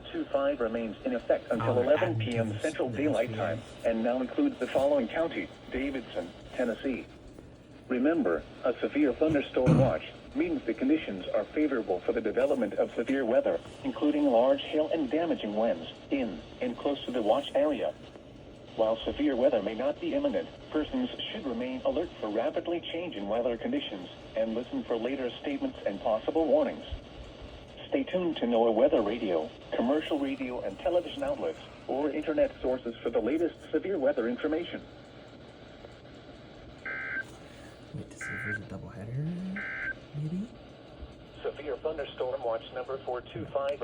425 remains in effect until 11 p.m. Central Daylight Time, and now includes the following counties: Davidson, Tennessee. Remember, a severe thunderstorm watch means the conditions are favorable for the development of severe weather, including large hail and damaging winds in and close to the watch area. While severe weather may not be imminent, persons should remain alert for rapidly changing weather conditions and listen for later statements and possible warnings. Stay tuned to NOAA Weather Radio, commercial radio and television outlets, or internet sources for the latest severe weather information. Wait to see if there's a double header, maybe? Severe thunderstorm watch number 425.